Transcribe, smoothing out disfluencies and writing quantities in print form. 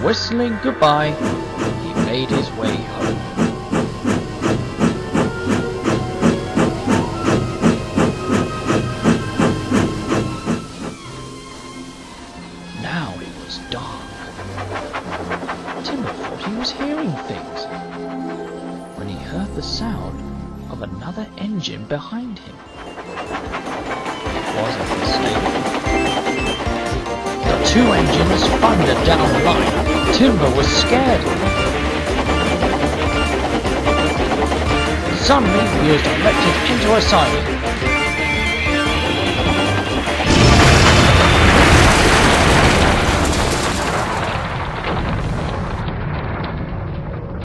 Whistling goodbye, he made his way home. Now it was dark. Timber thought he was hearing things when he heard the sound of another engine behind him. It wasn't a mistake. The two engines thundered down the line. Timber was scared. Suddenly he was directed into a siren.